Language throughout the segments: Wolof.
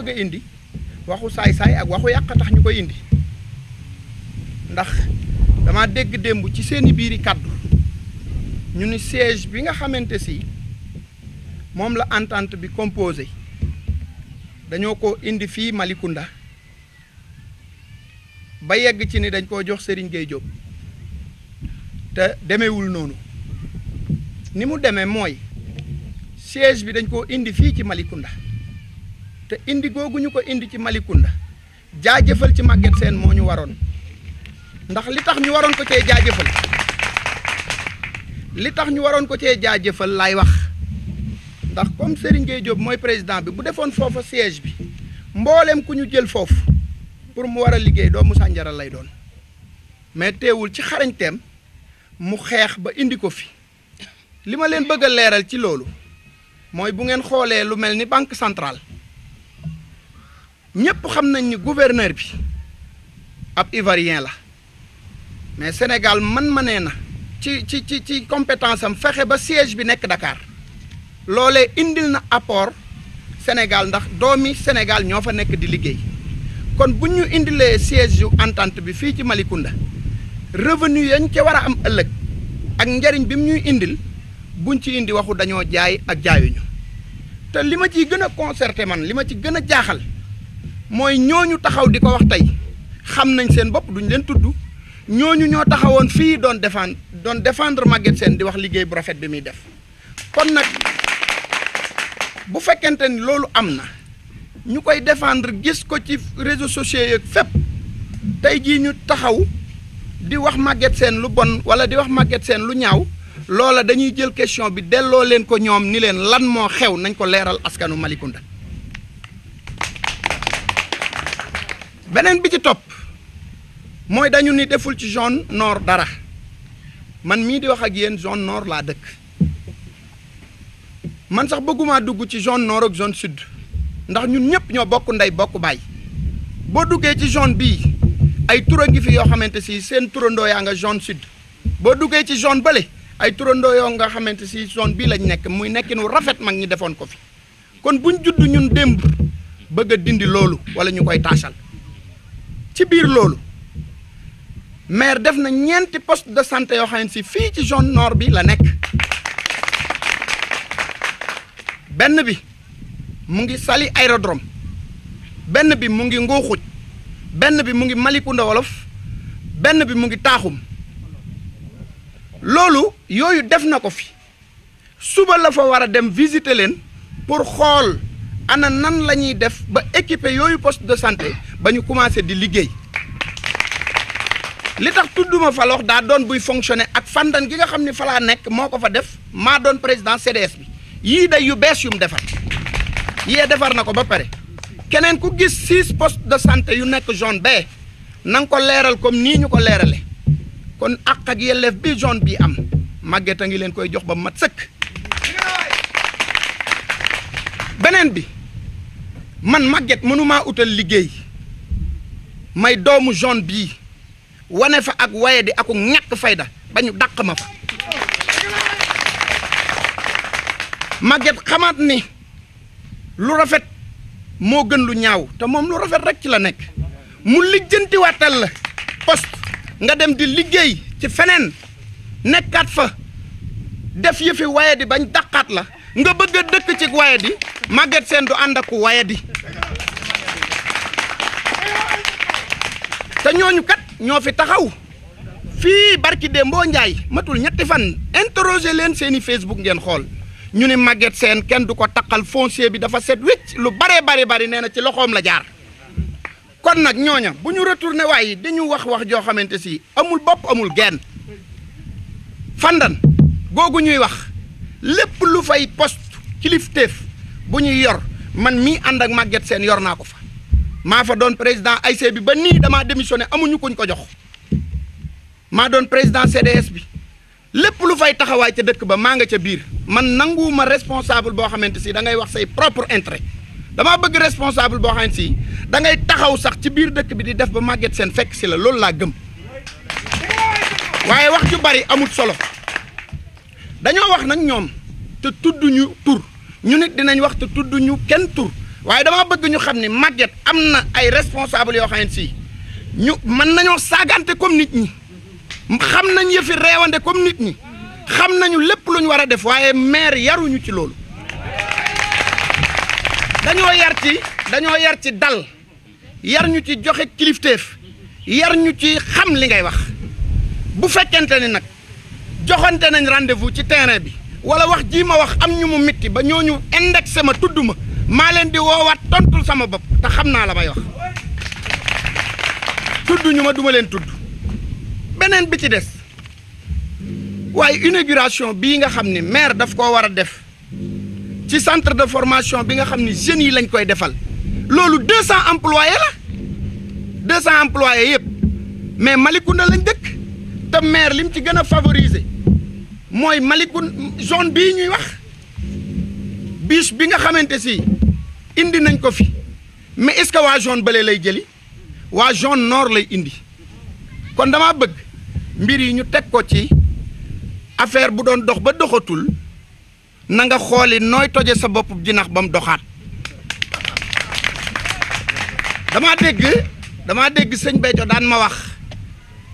bëgg a indi waxu saay-saay ak waxu yàq tax ñu koy indi ndax dama dégg démb ci seeni biiri kàddu ñu ni siège bi nga xamante si moom la entente bi composé dañoo ko indi fii Malicounda ba yegg ci ni dañ koo jox Serigne Gueye Diop te demeewul noonu ni mu demee mooy siège bi dañ koo indi fii ci Malicounda te indi googu ñu ko indi ci Malicounda jaajëfal ci Maguette Sène moo ñu waroon ndax li tax ñu waroon ko cee jaajëfal laay wax ndax comme Serigne Gueye Diop mooy président bi bu defoon foofa siège bi mboolem ku ñu jël foofu pour mu war a liggéey doomu Sandiara lay doon mais teewul ci xarañteem mu xeex ba indi ko fi li ma leen bëgg a leeral ci loolu mooy bu ngeen xoolee lu mel ni banque centrale ñëpp xam nañ ni gouverneur bi ab ivoirien la mais Sénégal mënee na ci compétence am fexe ba siège bi nekk Dakar loolee indil na apport Sénégal ndax doomi Sénégal ñoo fa nekk di liggéey kon bu ñu indilee siège yu entente bi fii ci Malicounda revenu yañ ca war a am ëllëg ak njariñ bi mu ñuy indil buñ ci indi waxu dañoo jaay ak jaayuñu te li ma ciy gën a concerté man li ma ci gën a jaaxal mooy ñooñu taxaw di ko wax tey xam nañ seen bopp duñ leen tudd ñooñu ñoo taxawoon fii doon défendre Maguette Sène di wax liggéey bu rafet bi muy def kon nag bu fekkente ni loolu am na ñu koy défendre gis ko ci réseaux sociaux yeeg fépp tey jii ñu taxaw di wax Maguette Sène lu bon wala di wax Maguette Sène lu ñaaw loola dañuy jël question bi delloo leen ko ñoom ni leen lan moo xew nañ ko leeral askanu Malicounda beneen bi ci topp mooy dañu ni deful ci zone nord dara man mii di wax ak yéen zone nord laa dëkk man sax bëgguma dugg ci zone nord ak zone sud ndax ñun ñëpp ñoo bokk ndey bokk baay boo duggee ci zone bii ay tura ngi fi yoo xamante si seen turandoo yaa nga zone sud boo duggee ci zone bële ay turandoo yoo nga xamante si zone bii lañ nekk muy nekkinu rafet mag ñi defoon ko fi kon buñ judd ñun démb bëgg a dindi loolu wala ñu koy taasal ci biir loolu maire def na ñeenti poste de santé yoo xam ne si fii ci zone nord bi la nekk benn bi mu ngi Saly aérodrome benn bi mu ngi Ngooxuj benn bi mu ngi Malicounda Wolof benn bi mu ngi Taaxum loolu yooyu def na ko fi suba la fa war a dem visiter leen pour xool ana nan la ñuy def ba équiper yooyu poste de santé ba ñu commencé di liggéey li tax tudduma fa lox daa doon buy fonctionner ak fandan gi nga xam ni fa laa nekk moo ko fa def maa doon président CDS bi yii day yu bees yu mu defar yee defar na ko ba pare keneen ku gis 6 postes de santé yu nekk zone B na nga ko leeral comme nii ñu ko leerale kon àq ak yelleef bi zone bi am Maguette a ngi leen koy jox ba mat sëkk beneen bi man Maguette mënumaa utal liggéey may doomu zone bii wane fa ak waye di aku ñàkk fayda ba ñu dàq ma fa Maguette xamaat ni lu rafet moo gën lu ñaaw te moom lu rafet rek ci la nekk mu lijjanti waatal la poste nga dem di liggéey ci feneen nekkaat fa def yëfi waye di bañ dàqaat la nga bëgg a dëkk ci waye di Maguette Sène du ànd ak waye di te ñooñu kat ñoo fi taxaw fii barki Dembo Njaay matul ñetti fan interroger leen seeni Facebook ngeen xool ñu ne Maguette Sène kenn du ko taqal foncier bi dafa set wécc lu bari nee na ci loxoom la jaar kon nag ñooña bu ñu retourné waaye dañu wax joo xamante si amul bopp amul genn fandan googu ñuy wax lépp lu fay poste kilifteef bu ñuy yor man mii ànd ak Maguette Sène yor naa ko fa maa fa doon président AIC bi ba nii damaa démissionné amuñu kuñ ko jox maa doon président CDS bi lépp lu fay taxawaay ca dëkk ba maa nga ca biir man nanguwuma responsable boo xamante si da ngay wax say propre intérêt damaa bëgg responsable boo xamante si da ngay taxaw sax ci biir dëkk bi di def ba Maguette Sène fekk si la loolu laa gëm waaye wax ju bari amut solo dañoo wax nag ñoom te tudduñu tur ñu nit dinañ wax te tudduñu kenn tur waaye dama bëgg ñu xam ni Maguette am na ay responsable yoo xam ne si ñu mën nañoo saagante comme nit ñi xam nañ yëfi reewande comme nit ñi xam nañu lépp lu ñu war a def waaye maire yaruñu ci loolu dañoo yar ci dal yar ñu ci joxe kilifteef yar ñu ci xam li ngay wax bu fekkente ni nag joxante nañ rendez-vous ci terrain bi wala wax ji ma wax am ñu mu mitti ba ñooñu indexé ma tudd ma maa leen di woowaat tontul sama bopp te xam naa la may wax tudd ñu ma duma leen tudd beneen bi ci des waaye inauguration bii nga xam ni maire daf koo war a def ci centre de formation bi nga xam ni jeunes yi lañ koy defal loolu 200 employés la 200 employés yëpp mais Malicounda lañ dëkk te maire lim ci gën a favoriser mooy Malicounda zone bii ñuy wax bus bi nga xamante si indi nañ ko fi mais est-ce que waa zone bële lay jëli waa zone nord lay indi kon dama bëgg mbir yi ñu teg ko ci affaire bu doon dox ba doxatul na nga xooli nooy toje sa bopp jinax ba mu doxaat damaa dégg sëñ Béthio daan ma wax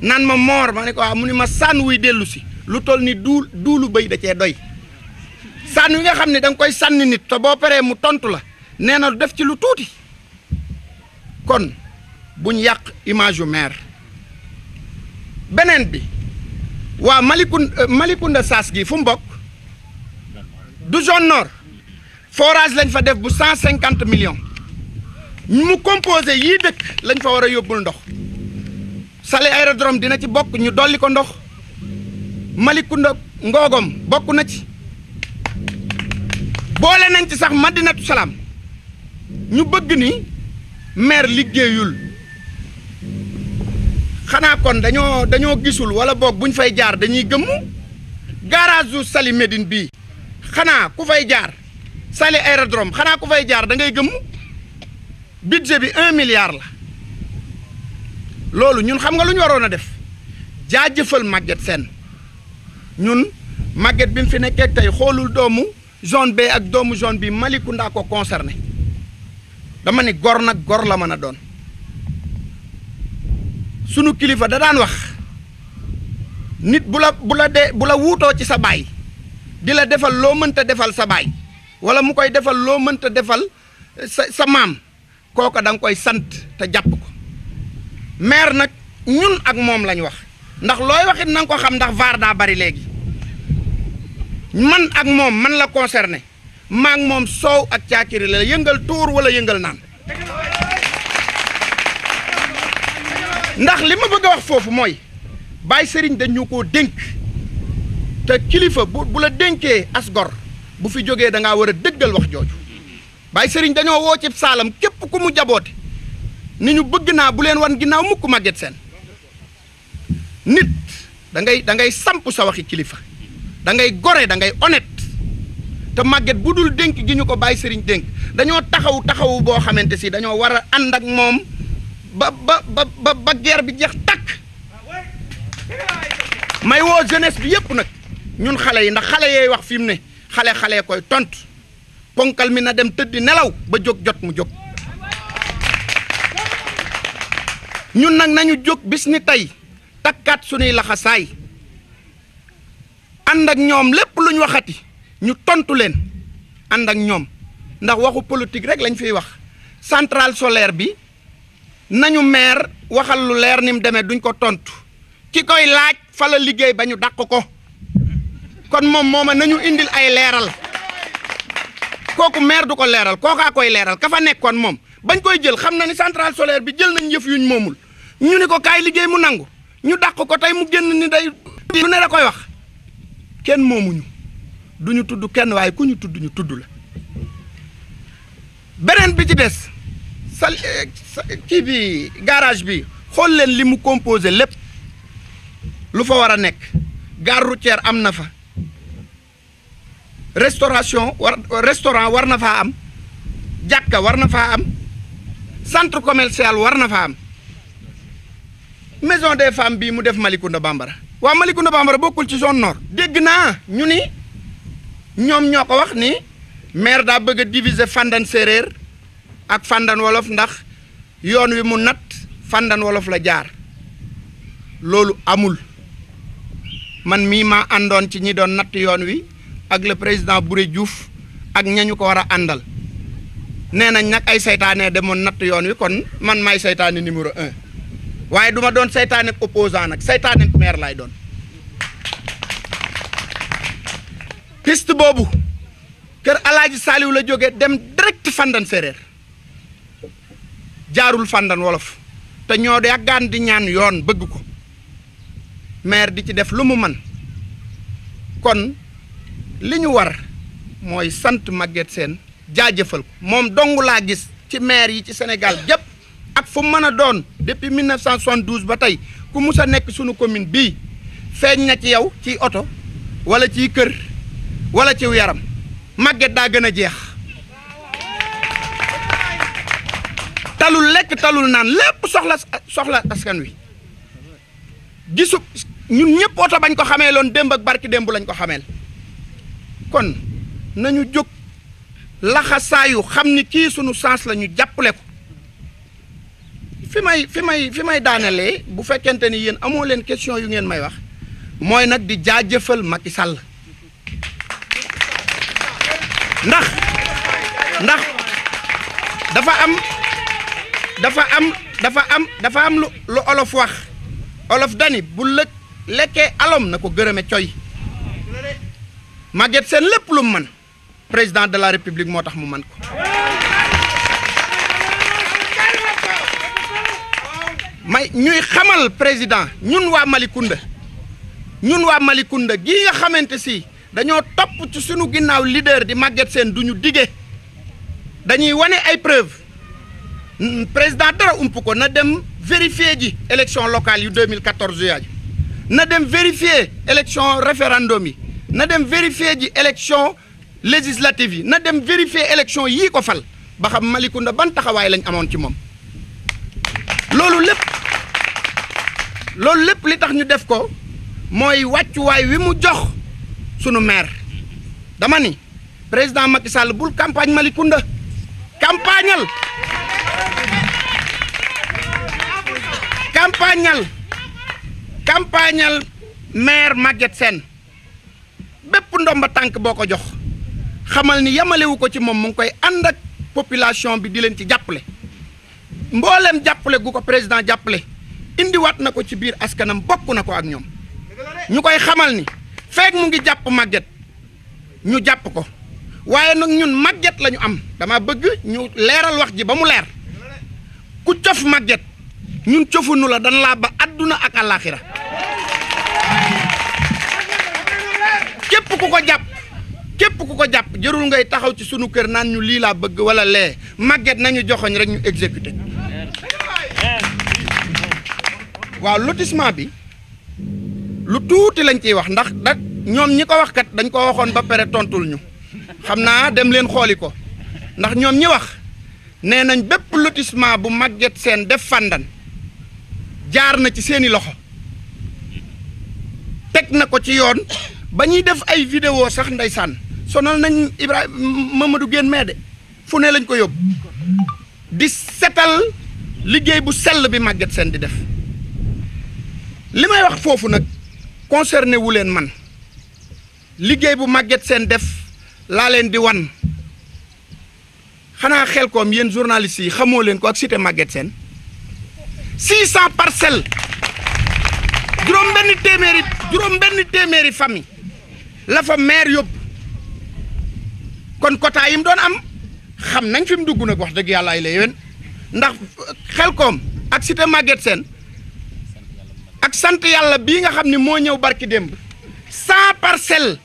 naan ma moor ma ne ko waaw mu ni ma sànn wuy dellu si lu toll ni duulu bëy da cee doy sànn wi nga xam ne da nga koy sànni nit te boo paree mu tontu la nee na def ci lu tuuti kon buñ yàq image yu maire beneen bi waa Malicounda Saas gi fu mu bokk du zone nord forage lañ fa def bu 150 millions mu composé yii dëkk lañ fa war a yóbbul ndox Saly aérodrome dina ci bokk ñu dolli ko ndox Malicounda Ngogom bokk na ci boole nañ ci sax Madinatu Salaam ñu bëgg ni maire liggéeyul xanaa kon dañoo gisul wala boog buñ fay jaar dañuy gëmmu garage su Saly Médine bii xanaa ku fay jaar Saly aérodrome xanaa ku fay jaar da ngay gëmmu budget bi 1 milliard la loolu ñun xam nga lu ñu waroon a def jaajëfal Maguette Sène ñun Maguette bi mu fi nekkee tey xoolul doomu zone B ak doomu zone bi Malicounda ko concerné dama ni gor nag gor la mën a doon sunu kilifa da daan wax nit bu la wuutoo ci sa baay di la defal loo mënta defal sa baay wala mu koy defal loo mënta defal sa maam kooka da nga koy sant te jàpp ko maire nag ñun ak moom lañ wax ndax looy waxit na nga ko xam ndax vaar daa bari léegi man ak moom man la concerné maa ngi moom soow ak caakiri la yëngal tuur wala yëngal naan ndax li ma bëgg a wax foofu mooy Baye Serigne dañu koo dénk te kilifa bu la dénkee as gor bu fi jógee da ngaa war a dëggal wax jooju Baye Serigne dañoo woo ci saalam képp ku mu jaboote ni ñu bëgg naa bu leen wan ginnaaw mukk Maguette Sène nit da ngay samp sa waxi kilifa da ngay gore da ngay honnête te Maguette bu dul dénk gi ñu ko Baye Serigne dénk dañoo taxawu boo xamante si dañoo war a ànd ak moom ba guerre bi jeex takk may woo jeunesse bi yépp nag ñun xale yi ndax xale yee wax fi mu ne xale koy tontu ponkal mi na dem tëddi nelaw ba jóg jot mu jóg ñun nag nañu jóg bis ni tey takkaat suñuy laxasaay ànd ak ñoom lépp luñ waxati ñu tontu leen ànd ak ñoom ndax waxu politique rek lañ fiy wax centrale solaire bi nañu maire waxal lu leer ni mu demee duñ ko tontu ki koy laaj fa la liggéey ba ñu dàq ko kon mooma nañu indil ay leeral kooku maire du ko leeral kookaa koy leeral ka fa nekkoon moom bañ koy jël xam na ni centrale solaire bi jël nañ yëf yuñ moomul ñu ni ko kaay liggéey mu nangu ñu dàq ko tey mu génn ni day lu ne la koy wax kenn moomuñu duñu tudd kenn waaye ku ñu tudd ñu tudd la beneen bi ci des kii bi garage bi xool leen li mu composé lépp lu fa war a nekk gare routière am na fa restaurant war na faa am jàkka war na faa am centre commercial war na faa am maison des femmes bii mu def Malicounda Bambara waa Malicounda Bambara bokkul ci zone nord dégg naa ñu ni ñoom ñoo ko wax ni maire daa bëgg a diviser Fandène Séeréer ak Fandane Wolof ndax yoon wi mu nat Fandane Wolof la jaar loolu amul man mii maa àndoon ci ñi doon natt yoon wi ak le président Bouré Diouf ak ñañu ko war a àndal nee nañ nag ay saytaane demoon natt yoon wi kon man maay saytaane numéro 1 waaye duma doon saytaane opposant nag saytaane maire laay doon piste boobu kër Alaaji Saliou la jóge dem direct Fandane Séréer jaarul Fandane Wolof te ñoo yàggaan di ñaan yoon bëgg ko maire di ci def lu mu man kon li ñu war mooy sant Maguette Sène jaajëfal ko moom dong laa gis ci maire yi ci Sénégal gépp ak fu mën a doon depuis 1972 ba tey ku mus a nekk sunu commune bii feeñ na ci yow ci oto wala ciy kër wala ci yaram Maguette daa gën a jeex talul lekk talul naan lépp soxla askan wi gisu ñun ñëpp oto bañ ko xamee loon démb ak barki démb lañ ko xameel kon nañu jóg laxasaayu xam ni kii sunu sens la ñu jàppale ko fi may daanelee bu fekkente ni yéen amoo leen question yu ngeen may wax mooy nag di jaajëfal Macky Sall ndax dafa am lu olof wax olof dani bu lekkee alom na ko gërëme coy Maguette Sène lépp lu man président de la république moo tax mu man ko may ñuy xamal président ñun waa Malicounda gii nga xamante si dañoo topp ci sunu ginnaaw leader di Maguette Sène du ñu dige dañuy wane ay preuve président dara ump ko na dem vérifier ji élection locale yu 2014 yaaju na dem vérifier élection référendum yi na dem vérifier ji élection législative yi na dem vérifier élection yii ko fal ba xam Malicounda ban taxawaay lañ amoon ci moom loolu lépp li tax ñu def ko mooy wàccuwaay wi mu jox sunu maire dama ni président Macky Sall bul campagne Malicounda campagnal maire Maguette Sène bépp ndomba tànk boo ko jox xamal ni yamalewu ko ci moom mu ngi koy ànd ak population bi di leen ci jàppale mboolem jàppale gu ko président jàppale indiwaat na ko ci biir askanam bokk na ko ak ñoom ñu koy xamal ni feek mu ngi jàpp Maguette ñu jàpp ko waaye nag ñun Maguette la ñu am dama bëgg ñu leeral wax ji ba mu leer ku cof Maguette ñun cofunu la dan laa ba adduna ak àllaaxira képp ku ko jàpp jërul ngay taxaw ci sunu kër naan ñu lii laa bëgg wala lee Maguette nañu joxoñ rek ñu exécuté waaw lotissement bi lu tuuti lañ ciy wax ndax ñoom ñi ko wax kat dañ ko waxoon ba pare tontul ñu xam naa dem leen xooli ko ndax ñoom ñi wax nee nañ bépp lotissement bu Maguette Sène def Fandane jaar na ci seeni loxo teg na ko ci yoon ba ñuy def ay vidéo sax ndeysaan sonal nañ Ibrahima Mamadou Guène mais de fu ne lañ ko yóbbu di setal liggéey bu sell bi Maguette Sène di def li may wax foofu nag concerné wu leen man liggéey bu Maguette Sène def laa leen di wan xanaa xel koom yéen journalistes yi xamoo leen ko ak cité Maguette Sène 600 parcelles juróom benn téeméeri famille la fa maire yóbbu kon quota yi mu doon am xam nañ fi mu dugg nag wax dëgg yàlla ay la yéwén ndax xel koom ak cité Maguette Sène ak sant yàlla bii nga xam ni moo ñëw barki démb 100 parcelles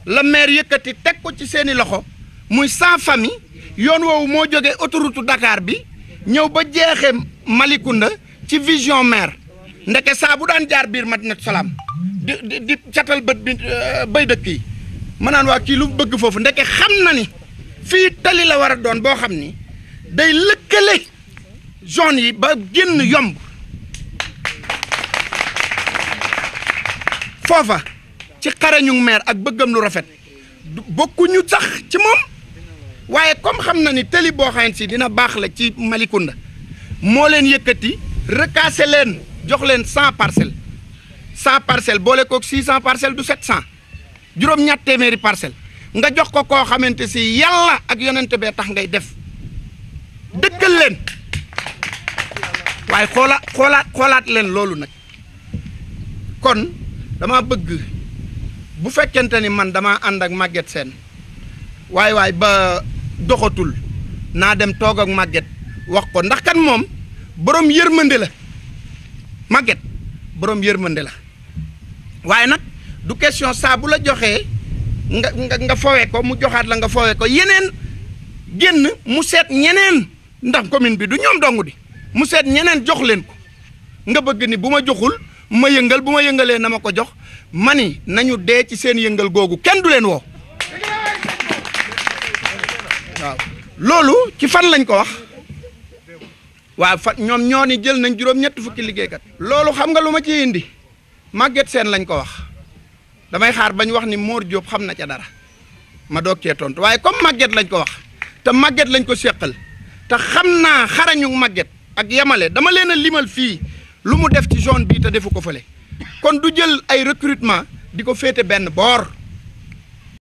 la maire yëkkati teg ko ci seeni loxo muy 100 famille yoon woowu moo jógee autoroute Dakar bi ñëw ba jeexee Malicounda ci vision maire ndeke saa bu daan jaar biir Madinatu Salaam di catal bët bi bay dëkk yi ma naan waa kii lu bëgg foofu ndeke xam na ni fii tali la war a doon boo xam ni day lëkkale zone yi ba génn yomb foofa ci xarañu maire ak bëggam lu rafet bokkuñu sax ci moom waaye comme xam na ni tëli boo xam si dina baax la ci Malicounda moo leen yëkkati recasé leen jox leen 100 parcelles 100 parcelles boole koog 600 parcelles du 700 juróom-ñett téeméeri parcelles nga jox ko koo xamante si yàlla ak yonente bee tax ngay def dëkkal leen waaye xoolaat leen loolu nag kon dama bëgg bu fekkente ni man dama ànd ak Maguette Sène waay ba doxatul naa dem toog ak Maguette wax ko ndax kan moom borom yërmande la Maguette borom yërmande la waaye nag du question saa bu la joxee nga fowee ko mu joxaat la nga fowee ko yeneen génn mu seet ñeneen ndax commune bi du ñoom dong di mu seet ñeneen jox leen ko nga bëgg ni bu ma joxul ma yëngal bu ma yëngalee na ma ko jox mani nañu dee ci seen yëngal googu kenn du leen woo waaw loolu ci fan lañ ko wax waaw fan ñoom ñoo ni jël nañ juróom-ñett fukki liggéeykat loolu xam nga lu ma ci indi Maguette Sène lañ ko wax damay xaar bañ wax ni Mor Diop xam na ca dara ma doog cee tontu waaye comme Maguette lañ ko wax te Maguette lañ ko séqal te xam naa xarañu Maguette ak yamale dama leen a limal fii lu mu def ci zone bii te defu ko fële kon du jël ay recrutement di ko féete benn boor